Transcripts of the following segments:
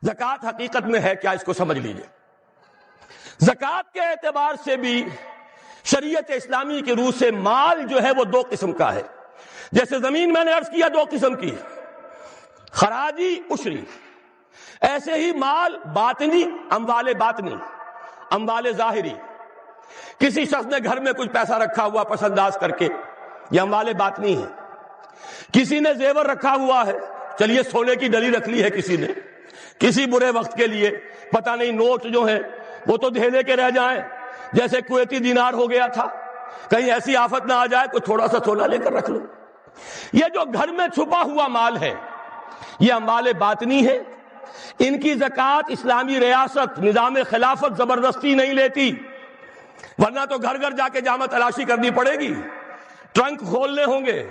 زکوٰۃ حقیقت میں ہے کیا، اس کو سمجھ لیجئے۔ زکوٰۃ کے اعتبار سے بھی شریعت اسلامی کی روح سے مال جو ہے وہ دو قسم کا ہے۔ جیسے زمین میں نے عرض کیا دو قسم کی، خراجی عشری، ایسے ہی مال باطنی، اموال باطنی، اموال ظاہری۔ کسی شخص نے گھر میں کچھ پیسہ رکھا ہوا پس انداز کر کے، یہ اموال باطنی ہے۔ کسی نے زیور رکھا ہوا ہے، چلیے سونے کی ڈلی رکھ لی ہے کسی نے، کسی برے وقت کے لیے، پتہ نہیں نوٹ جو ہیں وہ تو دھیلے کے رہ جائیں، جیسے کویتی دینار ہو گیا تھا، کہیں ایسی آفت نہ آ جائے کوئی تھوڑا سا سونا لے کر رکھ لو۔ یہ جو گھر میں چھپا ہوا مال ہے یہ اموال باطنی ہے، ان کی زکوٰۃ اسلامی ریاست نظام خلافت زبردستی نہیں لیتی، ورنہ تو گھر گھر جا کے جامع تلاشی کرنی پڑے گی، ٹرنک کھولنے ہوں گے،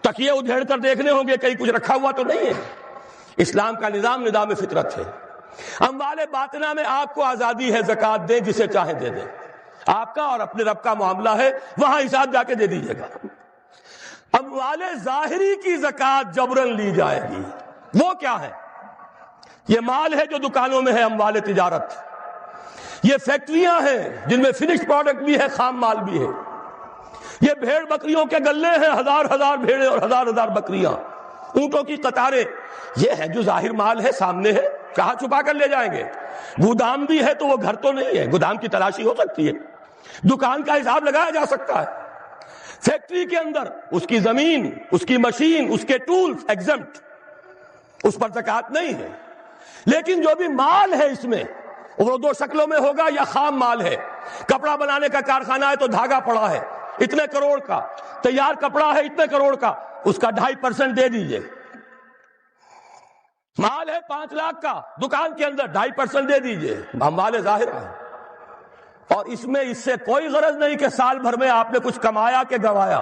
تکیے ادھیڑ کر دیکھنے ہوں گے کہیں کچھ رکھا ہوا تو نہیں ہے۔ اسلام کا نظام فطرت ہے۔ اموال باطنہ میں آپ کو آزادی ہے، زکوٰۃ دیں جسے چاہے دے دیں، آپ کا اور اپنے رب کا معاملہ ہے، وہاں حساب جا کے دے دیجیے گا۔ اموال ظاہری کی زکوٰۃ جبرن لی جائے گی۔ وہ کیا ہے؟ یہ مال ہے جو دکانوں میں ہے، اموال تجارت، یہ فیکٹریاں ہیں جن میں فنشڈ پروڈکٹ بھی ہے، خام مال بھی ہے، یہ بھیڑ بکریوں کے گلے ہیں، ہزار ہزار بھیڑیں اور ہزار ہزار بکریاں، اونٹوں کی قطاریں، یہ ہے جو ظاہر مال ہے، سامنے ہے، کہاں چھپا کر لے جائیں گے؟ گودام بھی ہے تو وہ گھر تو نہیں ہے، گودام کی تلاشی ہو سکتی ہے، دکان کا حساب لگایا جا سکتا ہے۔ فیکٹری کے اندر اس کی زمین، اس کی مشین، اس کے ٹولز ایگزمپٹ، اس پر زکوٰۃ نہیں ہے۔ لیکن جو بھی مال ہے اس میں، وہ دو شکلوں میں ہوگا، یا خام مال ہے، کپڑا بنانے کا کارخانہ ہے تو دھاگا پڑا ہے اتنے کروڑ کا، تیار کپڑا ہے اتنے کروڑ کا، اس کا 2.5% دے دیجئے۔ مال ہے 5 لاکھ کا، دکان کے اندر 2.5% دے دیجئے، اموال ظاہرہ ہے۔ اور اس میں اس سے کوئی غرض نہیں کہ سال بھر میں آپ نے کچھ کمایا کہ گوایا،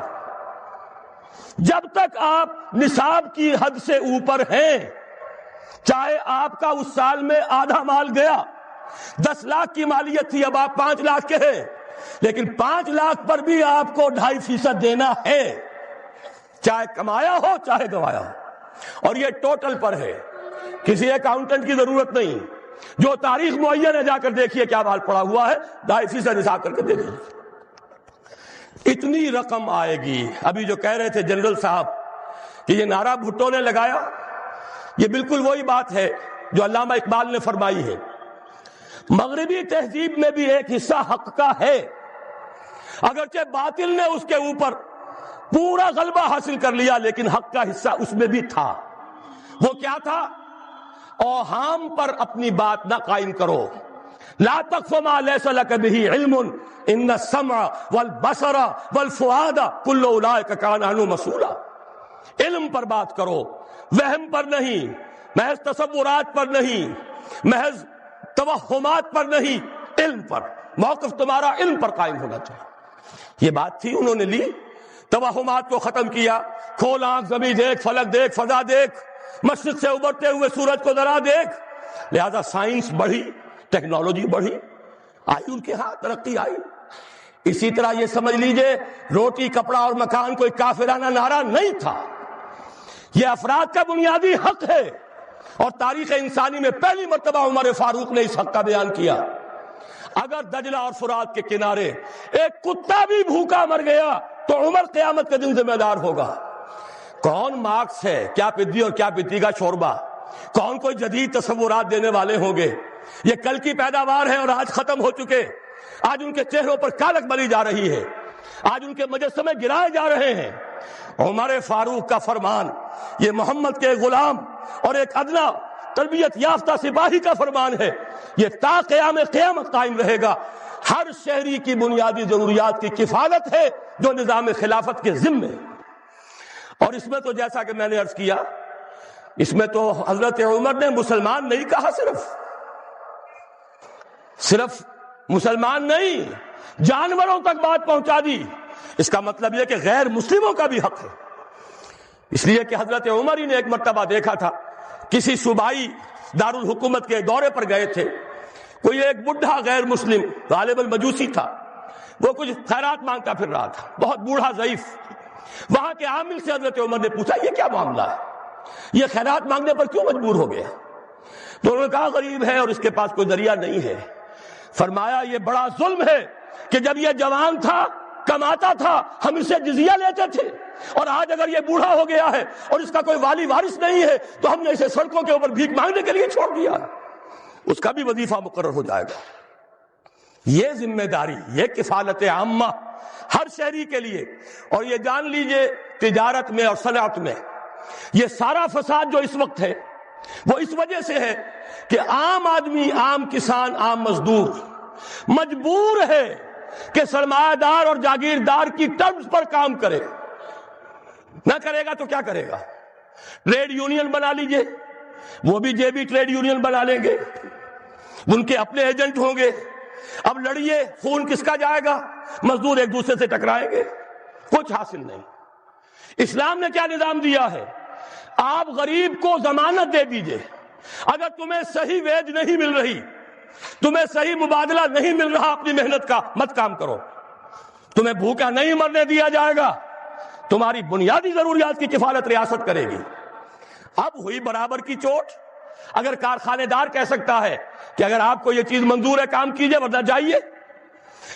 جب تک آپ نصاب کی حد سے اوپر ہیں، چاہے آپ کا اس سال میں آدھا مال گیا، 10 لاکھ کی مالیت تھی، اب آپ 5 لاکھ کے ہیں، لیکن 5 لاکھ پر بھی آپ کو 2.5% دینا ہے، چاہے کمایا ہو چاہے گوایا ہو۔ اور یہ ٹوٹل پر ہے، کسی اکاؤنٹنٹ کی ضرورت نہیں، جو تاریخ معین ہے جا کر دیکھیے کیا مال پڑا ہوا ہے، 2.5% حساب کر کے دے دیجیے۔ اتنی رقم آئے گی۔ ابھی جو کہہ رہے تھے جنرل صاحب کہ یہ نعرہ بھٹو نے لگایا، یہ بالکل وہی بات ہے جو علامہ اقبال نے فرمائی ہے، مغربی تہذیب میں بھی ایک حصہ حق کا ہے، اگرچہ باطل نے اس کے اوپر پورا غلبہ حاصل کر لیا، لیکن حق کا حصہ اس میں بھی تھا۔ وہ کیا تھا؟ اوہام پر اپنی بات نہ قائم کرو، لا تقف ما لیس لک بہ علم ان السمع والبصر والفؤاد کل اولئک کان عنہ مسئولا۔ علم پر بات کرو، وہم پر نہیں، محض تصورات پر نہیں، محض توہمات پر نہیں، علم پر، موقف تمہارا علم پر قائم ہونا چاہیے۔ یہ بات تھی، انہوں نے لی، توہمات کو ختم کیا، کھول آنکھ، زمین دیکھ، فلک دیکھ، فضا دیکھ، مشرق سے ابھرتے ہوئے سورج کو ذرا دیکھ۔ لہذا سائنس بڑھی، ٹیکنالوجی بڑھی، آئی ان کے ہاں ترقی آئی۔ اسی طرح یہ سمجھ لیجئے روٹی، کپڑا اور مکان کوئی کافرانہ نعرہ نہیں تھا، یہ افراد کا بنیادی حق ہے، اور تاریخ انسانی میں پہلی مرتبہ عمر فاروق نے اس حق کا بیان کیا۔ اگر دجلہ اور فرات کے کنارے ایک کتا بھی بھوکا مر گیا تو عمر قیامت کے دن ذمہ دار ہوگا۔ کون مارکس ہے، کیا پدی اور کیا پتی کا شوربہ، کون کوئی جدید تصورات دینے والے ہوں گے؟ یہ کل کی پیداوار ہے اور آج ختم ہو چکے، آج ان کے چہروں پر کالک بلی جا رہی ہے، آج ان کے مجسمے گرائے جا رہے ہیں۔ عمر فاروق کا فرمان، یہ محمد کے غلام اور ایک ادنا تربیت یافتہ سپاہی کا فرمان ہے، یہ تا قیامت قائم رہے گا۔ ہر شہری کی بنیادی ضروریات کی کفالت ہے جو نظام خلافت کے ذمے ہے۔ اور اس میں تو جیسا کہ میں نے عرض کیا، اس میں تو حضرت عمر نے مسلمان نہیں کہا، صرف مسلمان نہیں، جانوروں تک بات پہنچا دی۔ اس کا مطلب یہ کہ غیر مسلموں کا بھی حق ہے، اس لیے کہ حضرت عمر ہی نے ایک مرتبہ دیکھا تھا، کسی صوبائی دارالحکومت کے دورے پر گئے تھے، کوئی ایک بڈھا غیر مسلم غالباً مجوسی تھا، وہ کچھ خیرات مانگتا پھر رہا تھا، بہت بوڑھا ضعیف۔ وہاں کے عامل سے حضرت عمر نے پوچھا یہ کیا معاملہ ہے، یہ خیرات مانگنے پر کیوں مجبور ہو گیا؟ تو انہوں نے کہا غریب ہے اور اس کے پاس کوئی ذریعہ نہیں ہے. فرمایا یہ بڑا ظلم ہے کہ جب یہ جوان تھا کماتا تھا ہم اسے جزیہ لیتے تھے، اور آج اگر یہ بوڑھا ہو گیا ہے اور اس کا کوئی والی وارث نہیں ہے تو ہم نے اسے سڑکوں کے اوپر بھیک مانگنے کے لیے چھوڑ دیا. اس کا بھی وظیفہ مقرر ہو جائے گا. یہ ذمہ داری، یہ کفالت عامہ ہر شہری کے لیے. اور یہ جان لیجئے تجارت میں اور صنعت میں یہ سارا فساد جو اس وقت ہے وہ اس وجہ سے ہے کہ عام آدمی، عام کسان، عام مزدور مجبور ہے کہ سرمایہ دار اور جاگیردار کی ٹرمز پر کام کرے. نہ کرے گا تو کیا کرے گا؟ ٹریڈ یونین بنا لیجئے، وہ بھی جیبی ٹریڈ یونین بنا لیں گے، ان کے اپنے ایجنٹ ہوں گے. اب لڑیے، خون کس کا جائے گا؟ مزدور ایک دوسرے سے ٹکرائیں گے، کچھ حاصل نہیں. اسلام نے کیا نظام دیا ہے؟ آپ غریب کو ضمانت دے دیجئے، اگر تمہیں صحیح ویج نہیں مل رہی، تمہیں صحیح مبادلہ نہیں مل رہا اپنی محنت کا، مت کام کرو. تمہیں بھوکا نہیں مرنے دیا جائے گا، تمہاری بنیادی ضروریات کی کفالت ریاست کرے گی. اب ہوئی برابر کی چوٹ. اگر کارخانے دار کہہ سکتا ہے کہ اگر آپ کو یہ چیز منظور ہے کام کیجئے ورنہ جائیے،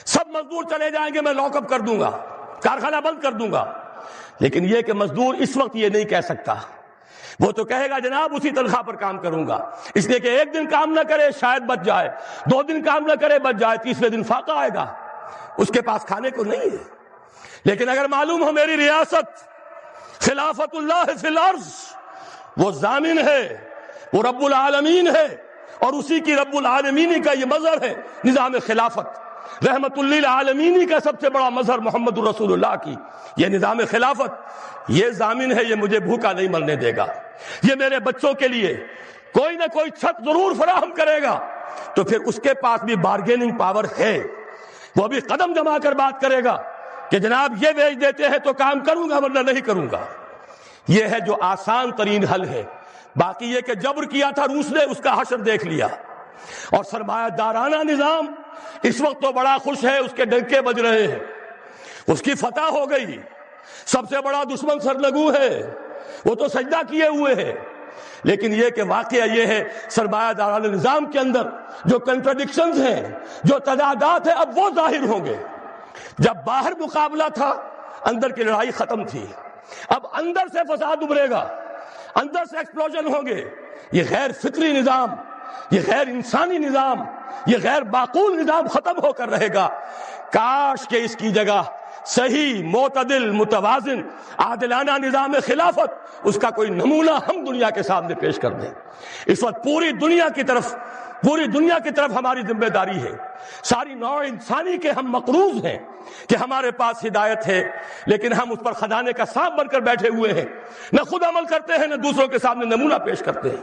سب مزدور چلے جائیں گے، میں لاک اپ کر دوں گا، کارخانہ بند کر دوں گا. لیکن یہ کہ مزدور اس وقت یہ نہیں کہہ سکتا. وہ تو کہے گا جناب اسی تنخواہ پر کام کروں گا، اس لیے کہ ایک دن کام نہ کرے شاید بچ جائے، 2 دن کام نہ کرے بچ جائے، تیسرے دن فاقہ آئے گا، اس کے پاس کھانے کو نہیں ہے. لیکن اگر معلوم ہو میری ریاست خلافت اللہ فی الارض، وہ ضامن ہے، وہ رب العالمین ہے، اور اسی کی رب العالمینی کا یہ مظہر ہے نظام خلافت. رحمت للعالمین کا سب سے بڑا مظہر محمد رسول اللہ کی یہ نظام خلافت، یہ ضامن ہے، یہ مجھے بھوکا نہیں مرنے دے گا، یہ میرے بچوں کے لیے کوئی نہ کوئی چھت ضرور فراہم کرے گا. تو پھر اس کے پاس بھی بارگیننگ پاور ہے، وہ بھی قدم جما کر بات کرے گا کہ جناب یہ بیچ دیتے ہیں تو کام کروں گا ورنہ نہیں کروں گا. یہ ہے جو آسان ترین حل ہے. باقی یہ کہ جبر کیا تھا روس نے، اس کا حشر دیکھ لیا. اور سرمایہ دارانہ نظام اس وقت تو بڑا خوش ہے، اس کے ڈنکے بج رہے ہیں، اس کی فتح ہو گئی. سب سے بڑا دشمن سرنگو ہے، وہ تو سجدہ کیے ہوئے ہے. لیکن یہ کہ واقعہ یہ ہے سرمایہ دارانہ نظام کے اندر جو کنٹرڈکشنز ہیں، جو تضادات ہیں، اب وہ ظاہر ہوں گے. جب باہر مقابلہ تھا اندر کی لڑائی ختم تھی، اب اندر سے فساد ابھرے گا، اندر سے ایکسپلوژن ہوں گے. یہ غیر فطری نظام، یہ غیر انسانی نظام، یہ غیر معقول نظام ختم ہو کر رہے گا. کاش کہ اس کی جگہ صحیح، معتدل، متوازن، عادلانہ نظام خلافت، اس کا کوئی نمونہ ہم دنیا کے سامنے پیش کر دیں. اس وقت پوری دنیا کی طرف ہماری ذمہ داری ہے. ساری نوع انسانی کے ہم مقروض ہیں کہ ہمارے پاس ہدایت ہے، لیکن ہم اس پر خزانے کا سانپ بن کر بیٹھے ہوئے ہیں، نہ خود عمل کرتے ہیں نہ دوسروں کے سامنے نمونہ پیش کرتے ہیں.